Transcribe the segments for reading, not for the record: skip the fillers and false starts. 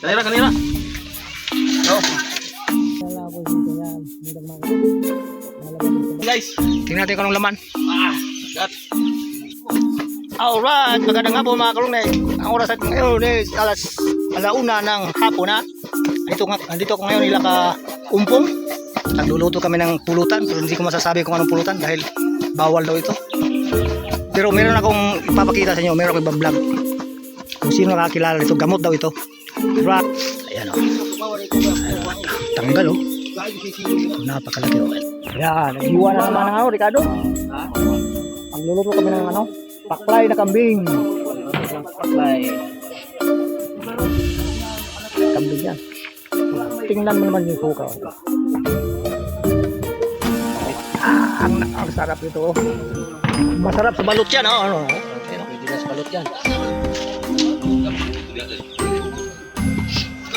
Kanira, kanira. Oh. Guys, tingnan natin kung anong laman. Got. Alright, magandang hapon mga kalunay. Ang oras at ngayon is alauna ng hapon na. Andito ko ngayon nila ka umpong. Nagluluto kami ng pulutan, pero hindi ko masasabi kung anong pulutan dahil bawal daw ito. Pero meron akong ipapakita sa inyo, meron akong iba-vlog. Kung sino nakakilala nito, gamot daw ito. Rock. Ayan o. Tanggal o. Napakalaki o. Ayan, nag-iwan na naman ng ano, Ricardo. Ang luluto kami ng ano, paklay na kambing. Paklay. Kambing yan. Tingnan mo naman yung suka. Ang sarap ito. Masarap sa balot yan. Ano? Pwede na sa balot yan.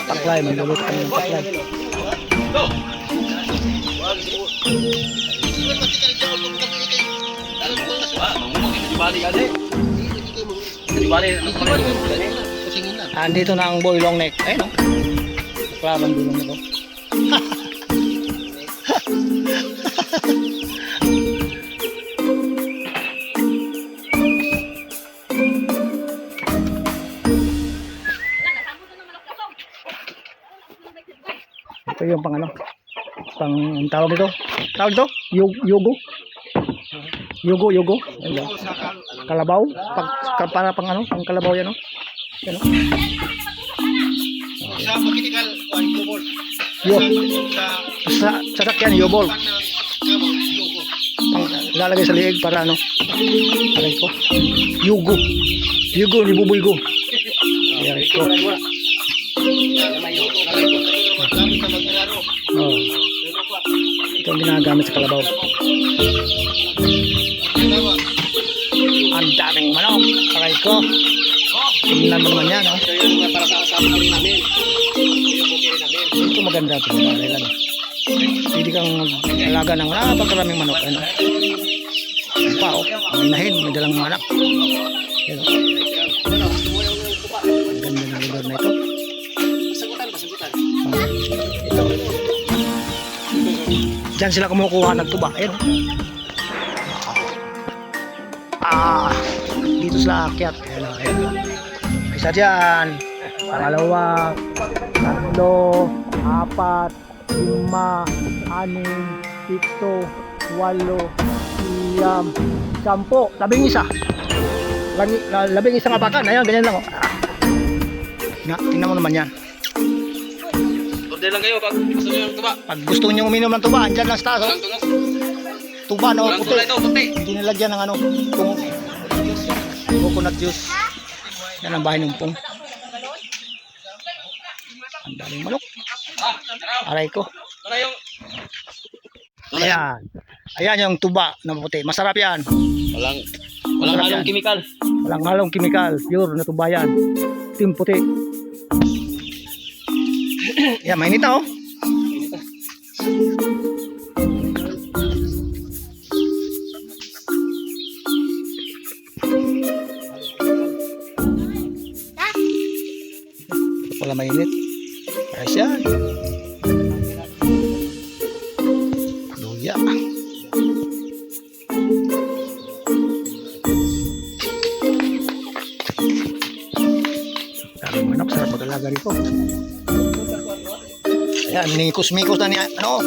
Paklay, may luluto kami ng paklay. Andito na ang boy long neck. Ayun o. Klaban dulong nito. Ito yung pang ano, pang tawag ito, yogo, ayan. Kalabaw, para pang ano, pang kalabaw yan, no? Yan, no? Sa mechanical yobol. Sa sakyan yobol. Pang lalagay sa liig para ano? Aray ko. Yugo ni bubuygo. Ayan ko. Oh. Ito ang ginagamit sa kalabaw. Ang daming manok. Aray ko. Tingnan mo naman yan, no? Ito maganda ito. Pwede kang mag-alaga ng napakaraming manok. Ano? Ang pa, oh. May nahin, may dalang manak. Yan, oh. Ang ganda ng lugar na ito. Ito. Diyan sila kumukuha ng tuba. Ayan, oh. Dito sila akyat. Ayan. Isa dyan. Pangalawa, tatlo, apat, 5, 6, 7, 8, 9, 10. Labing isa. Labing isang apakan. Ayan, ganyan lang. Tingnan mo naman yan. Order lang kayo pag gusto niyo ng tuba. Pag gusto niyo uminom ng tuba, andyan lang sa taas. Tuba, no? Puti. Hindi nilagyan ng ano, tungo. Coconut juice. Yan ang bahay ng pong. Ang daming manok. Aray ko. Ayan yung tuba na puti. Masarap yan. Walang halong chemical. Walang halong chemical. Pure na tuba yan. Ito yung puti. Yan, mainit oh. Wala mainit. Ayos yan. Luya. Daming manok. Sarap mag-alaga rito. Ayan, mikos-mikos na niya. Ano?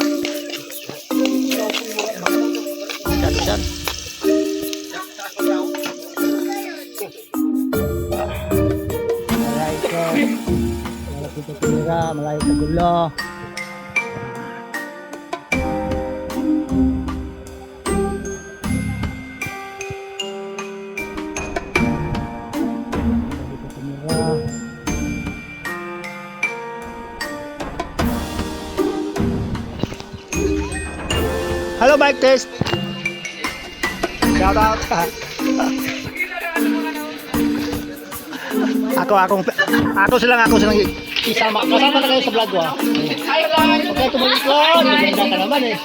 Dyan. Malayo sa gulo. Hello, bike test. Shout out. Ako silang isama na kayo sa vlog ko. Okay, tumulong ko. Maganda ka naman eh.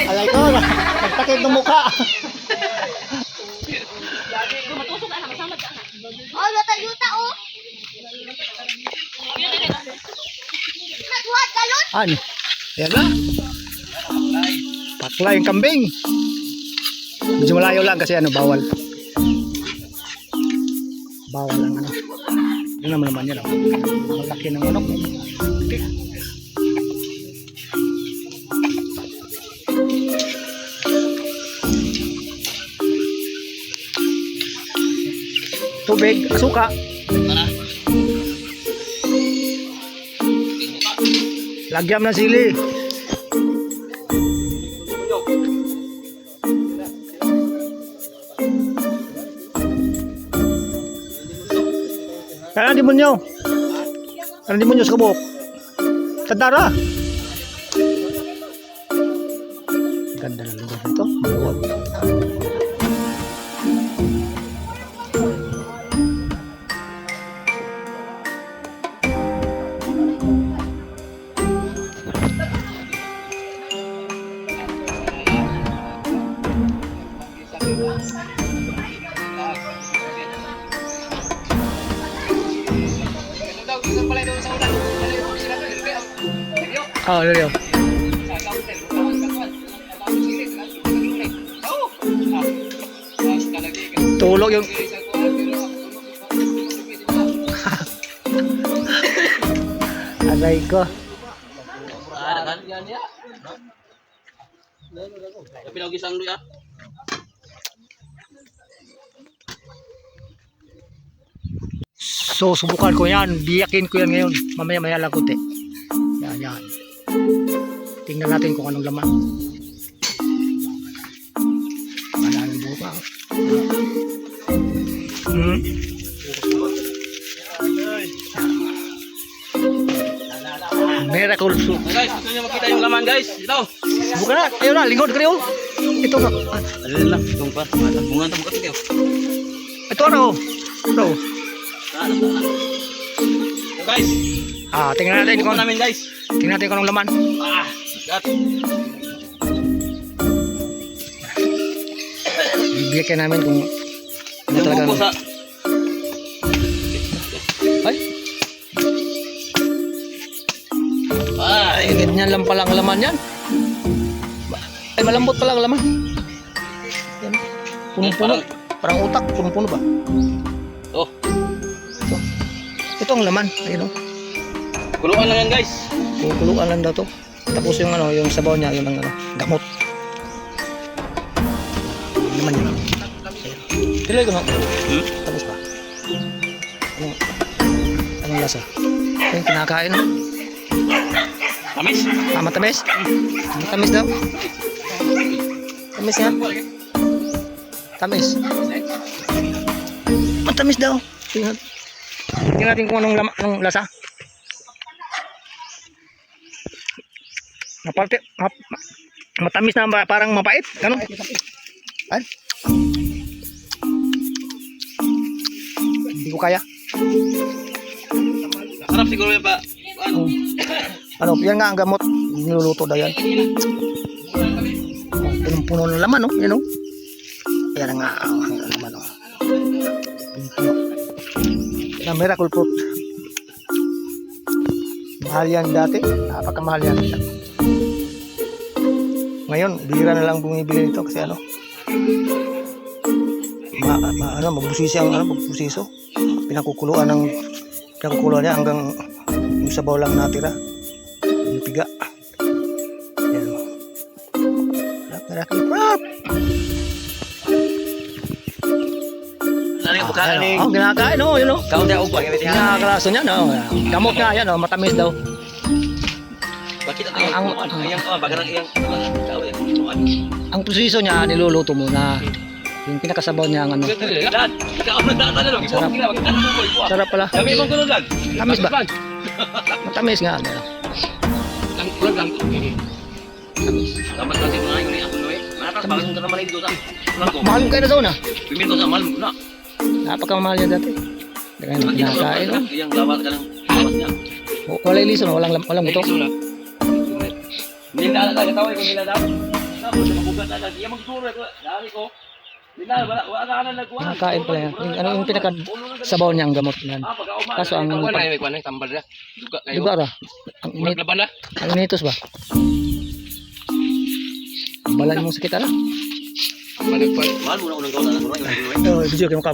Alay ko, nagtakip ng mukha. Oh, yuta-yuta oh. Ano? Yan na. Paklay ang kambing. Medyo malayo lang kasi ano, bawal. Bawal ang ano. Yun naman yan. Malaki ng manok. Okay. Tubig, suka. Tara. Lagyan ng sili. Kaya demonyo. Kaya demonyo sa kabuk. Tadara. Ganda ng lugar nito. Maluwag. Oh, Leo. Tulog yung aray ko. Pinagisang luya. So, subukan ko yan. Biyakin ko yan ngayon. Mamaya-maya lang kunti. Yan. Tingnan natin kung anong laman. Wala nang buka. Miracle soup. Guys, gusto nyo makita yung laman guys? Ito. Bukan na. Ayun na. Lingkod kayo. Ito na. Alin lang. Itong pa. Bunga ito bukat kayo. Ito ano? Ito. Guys. Tingnan natin kung namin guys. tingnan natin kung anong laman. Gat. Bibiyakin namin kung ano talaga. Yung sa Ay, ganyan lang pala ang laman yan. Ay, malambot pala ang laman. Yan. Punong-puno. Parang utak. Punong-puno ba? Oh. Ito ang laman. Ayun o. Kuluan lang yan guys. Kukuluan lang daw to. Tapos yung ano, yung sabaw niya, yung ano, gamot. Yung laman yun. Pilay ko nga. Tapos pa. Anong lasa? Yung kinakain o. Tamis. Matamis? Matamis daw. Tamis nga. Tamis. Matamis daw. Tingnan natin kung anong lasa. Matamis na parang mapait. Ano? Ay? Hindi ko kaya. Sarap siguro yan pa. Ano, yan nga ang gamot. Niluluto daw yan. Punong-puno ng laman, no? Yan, no? Yan nga ang laman, no? Punong-puno. Yan ang miracle fruit. Mahal yan dati. Napakamahal yan. Ngayon, bihira na lang bumibili nito kasi ano? Magbusiso. Pinakukuluan niya hanggang yung sabaw lang natira. Yung piga. Yan. Miracle fruit. Lari ka bukaan. Oh, ginakain, no? Yun, no? Kaunti ako pa. Ginakalaso niya, no? Gamot nga yan, no? Matamis daw. Bakit ang bagarang iyang Ang proseso niya, niluluto muna. Yung pinakasabaw niya, ang ano. Sarap pala. Tamis ba? Matamis nga. Ano? Mahal kayo na sa una. Napakamahal niya dati. Kinakain, no? Walay liso, no? Walang buto. Hindi na katawa kung nila daw. Tapos mabugat na lagi. Yung magturo ko, dali ko. Nakain pala yan. Ano yung pinaka-sabaw niya ang gamot yan. Kaso ang tambal na. duga ra. Ang init, Laban na. ang initos ba? Balan mo sakit ara. Mahal mo na unang kauna na. Oh, video kayo mo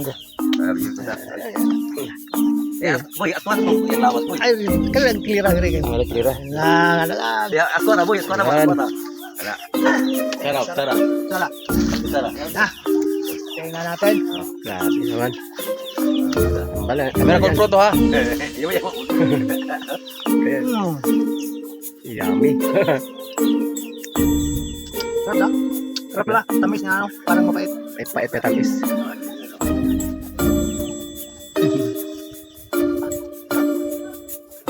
Ya, boy, aku ano yung lawas boy. Ay, kaya clear ang rin. Ang klira. Lang. Ya, aku ano boy, aku ano Yan. boy. Sarap, sarap. Sala. Sarap. Ah. Tingnan na natin. Grabe naman. Bala, kamera ko to ha. Yo yo. Hmm. Yummy. Sarap na. Sarap pala. Tamis na ano. Parang mapait. Pait na tamis.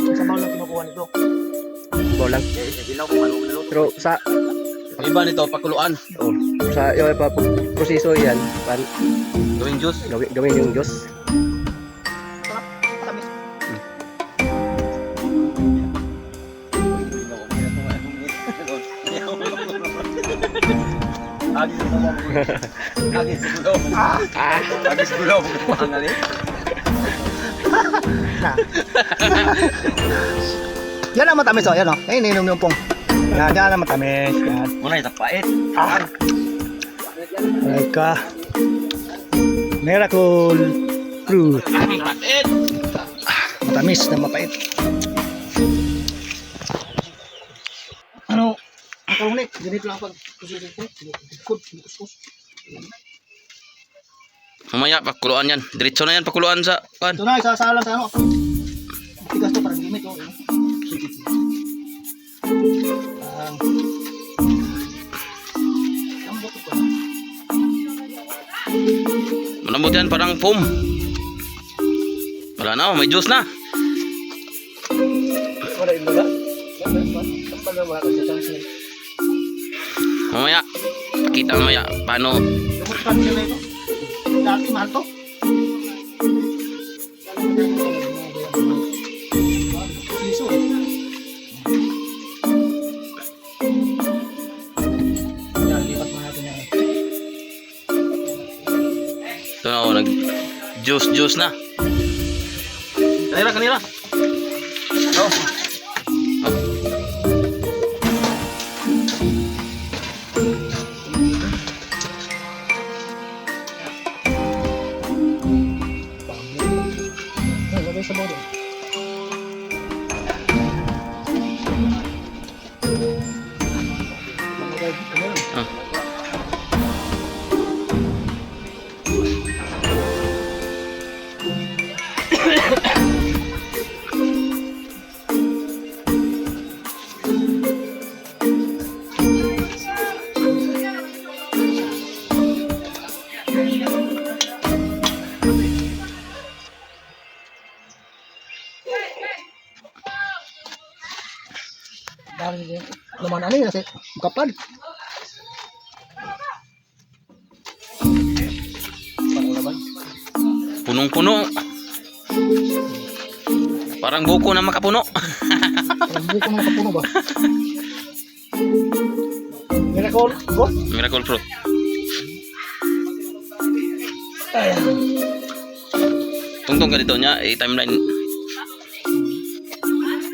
Sabaw lang kinukuha nito. Bolang. Dilaw ko ano ano. Pero sa Iba nito pakuluan. oh, sa yung proseso yan, Gawing juice. gawin yung juice. Sarap. Tamis. Agis gulaw. Agis gulaw pangal eh. Na. Yan ang matamis oh. Yan oh. Ay, ininom yung pong. Yan ang matamis. Yan. Muna ito pait. Mereka Miracle Fruit. Matamis na mapait. Ano? Ang kalunik. Ganito lang pag kusulit ko. Kuskus. Mamaya pakuluan yan. Diretso na yan pakuluan sa kan. Ito na, isasalang sa ano. Tigas to parang gimit. Oh. Lambot ko. Malambot yan parang foam. Wala na, may juice na. Wala yung baga. Tampal na mga kasi. Mamaya, pakita mamaya paano. Lumot pa siya na ito. Dati mahal to. Siso eh. Yan, lipat mo natin yan. Ito na ako, nag-juice na. Kanira. Oh. Ay, lagay sa bodo. Ah. Dahil din. Naman ano yun kasi kapal. Panglaban. Punong-puno. Parang buko na makapuno. Parang buko ng kapuno ba? Miracle, bro? Miracle fruit. Ayan. Tungtong ka dito niya, i-timeline.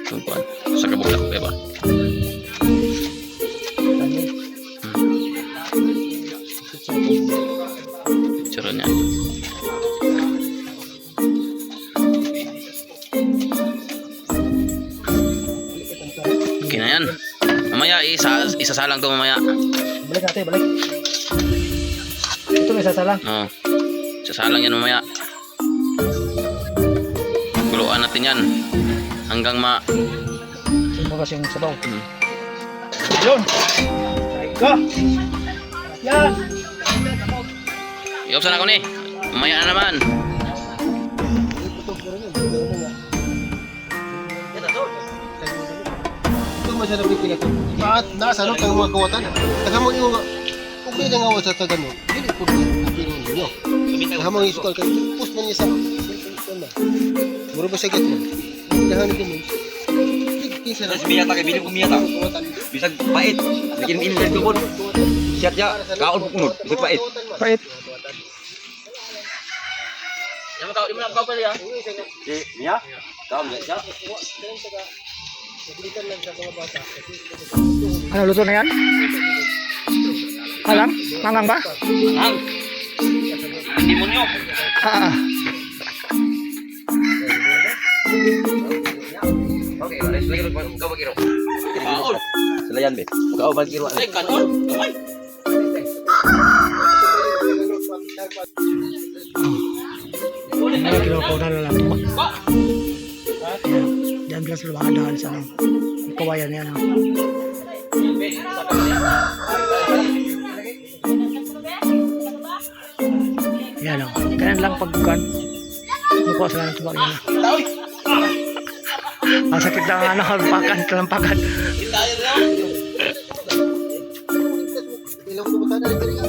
Tungkuan. Sa kabukla ko ba? Picture niya. Okay na yan. Mamaya, isasalang to mamaya. Balik natin, balik. Ito may sasalang. Oo. Isasalang yan mamaya. Guluan natin yan. Hanggang Yung mga kasing sabaw. Hmm. Yun! Ka! Yan! Iopsan ako ni. Mamaya na naman. Ito masyadong bitin ito. Bakit nasa ano kang mga kawatan? Nagamang yung kung may nangawa sa tagano, hindi po tingin ninyo. Nagamang yung iskol kayo, post man niya sa mura ba siya get mo? Dahanin ko mo. Kinsa na. Terus miyata kay bili ko miyata. Bisag pait. Bikin ini dari kubon. Siat ya kaon kunut. Bisag pait. Pait. di mo na ikaw pala yan. Niya? Kau enggak siap. Ano, luto na yan? Alam? Mangang ba? Ang. Demonyo. Ah, Oke, lagi kau bagi ro. Kaon. Selayan be. Kau bagi ro. Ay, kaon. Kamay. ano, kinukuha na lang ito. Ba. Diyan lang sa mga daan sa kawayan yan. Oh. Yan o. Ganyan lang pagkukan. Mukha sila ng tuwag yan. Ang sakit na ano, talampakan. Kita yun lang. Ilang pumunta na rin kanina.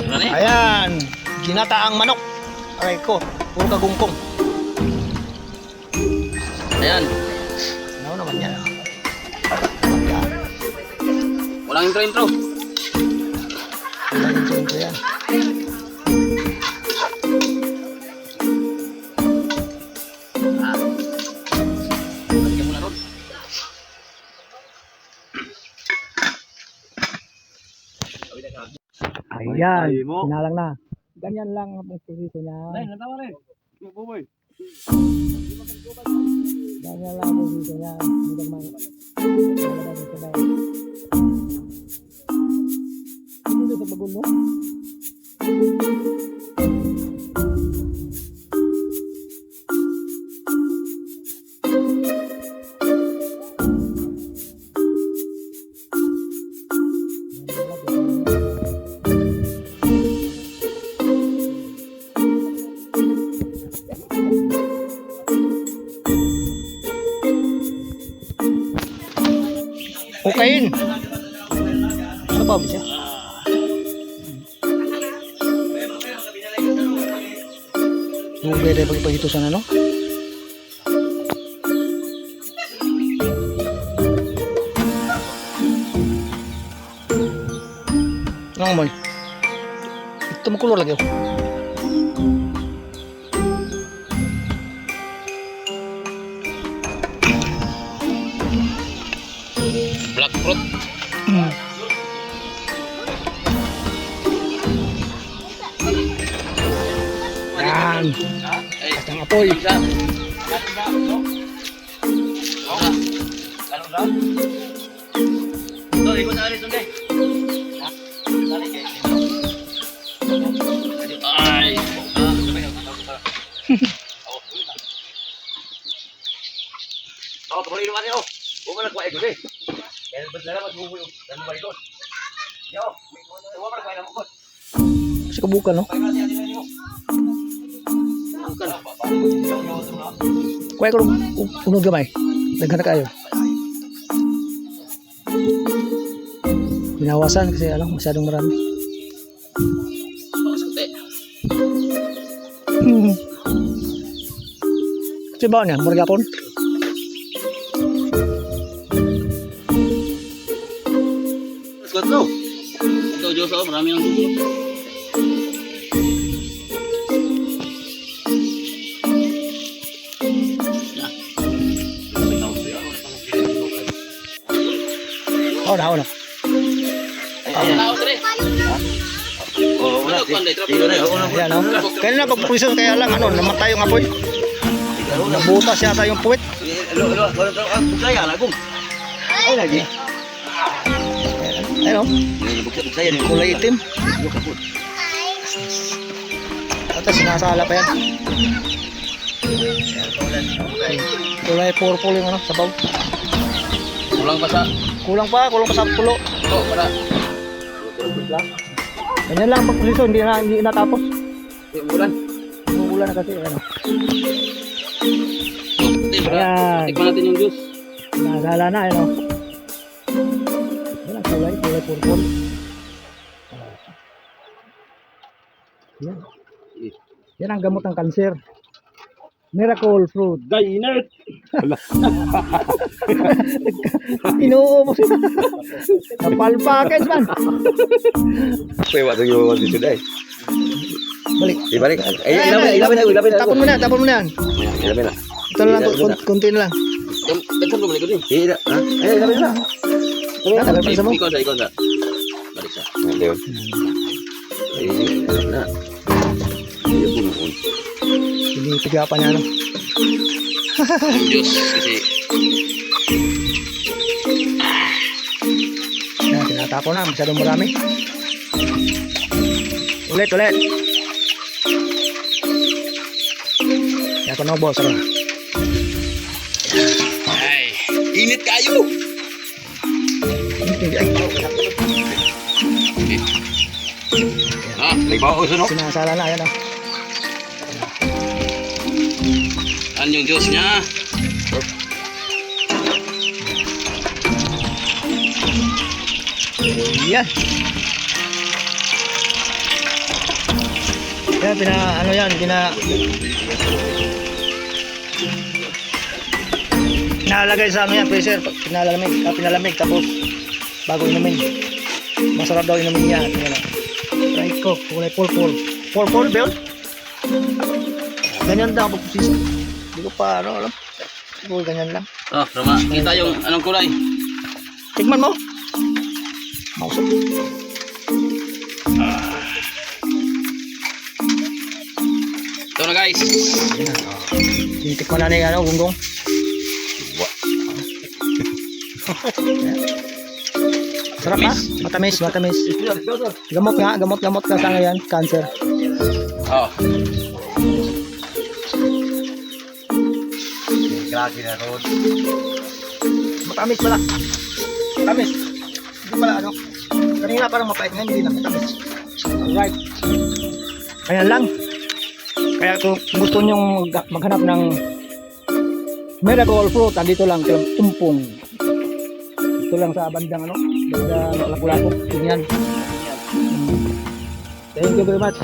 Ano ni? Ayan. Ginataang manok. Aray ko. Puro kagungkong. Ayan. Ano naman yan? Walang intro. Wala yung ito yan. Lagyan mo na ron. Ayan. Sinalang na. Ganyan lang ang posisyon niya. natawa rin. Boy. Ganyan lang ang posisyon niya. Mudah man. Dito sa bagulo. Ukain. Ano ba siya? Pwede pag-ito sa ano? Ano mo? Ito makulor lagi oh. Black fruit. Yan. Ay, Ang apoy. isa. Tuh, ikut alis tuh, deh. Ay. Oh, kembali rumahnya oh. Gua mana kuat itu deh. Dan benar mas bubu dan kembali itu. Yo, gua mana kuat aku. Kasi kabukan no? Kuya ko unod gamay. Daghan na kayo. Binawasan kasi alam masyadong marami. Kasi ba niya? Muragapon? Let's go. Ito, Diyos, oh, marami ang gusto. Ako na. Oh, wala. Dito na ako na. Ayan o. Kanina pagpulisan kaya lang ano, namatay yung apoy. Nabutas yata yung puwit. Lo, kalau tahu aku saya lagu. Ay lagi. Ayun o. Bukti saya nih. Kulay itim. Yo kaput. At sinasala pa yan. Kulay purple yung ano, sabaw. Kulang pa sa Kulang pa sa pulo. ito, para. Ganyan lang pagpulisan, hindi natapos. Umulan. Umuulan na kasi. Ano. Ayan. Tikman natin yung juice. Nasala na, ano. Yan ang kulay purple. Yan. Yan ang gamot ng kanser. Miracle fruit. Gainer. Inuubos na. Napalpakas man. Kuya, waktu yung dito dahil. Balik. Ibalik. Ilapin na. Tapon mo na yan. Ilapin na. Ito na lang, kunti na lang. Ito mo balik ko din. Iya, ha? Ilapin na. Tagal pa sa mo. Ikaw sa. Balik sa. Ayun. Ayun na. Iya bumuon. Pinipiga pa niya, no? Ang Diyos kasi Yan, tinatapon na. Masyadong marami. Ulit. Yan ko na, boss. ay, init kayo. Ay, Ah, May bawas no? sinasala na. Ayan, oh. an yung Diyos niya. Yan. Yan, nalagay sa ano yan, pressure, pinalamig, tapos bago inumin. Masarap daw inumin yan. Yan, right cook, kulay purple. Purple, Bel? Ganyan daw ako pusisa. Hindi ko pa, alam. Siguro ganyan lang. Oh, Roma, kita yung anong kulay. Tigman mo. Mausap. Ito na guys. Tinitikman na ni gunggong. Sarap ha? Matamis. Gamot ka sa ngayon, cancer. Oh, Klase na road. Matamis pala. Matamis. Hindi pala kanina parang mapait ngayon, hindi na matamis. Alright. Kaya lang. Kaya kung gusto nyong maghanap ng miracle fruit, andito lang, tumpong. Ito lang sa bandang bandang Lapu-Lapu. Yan. Thank you very much.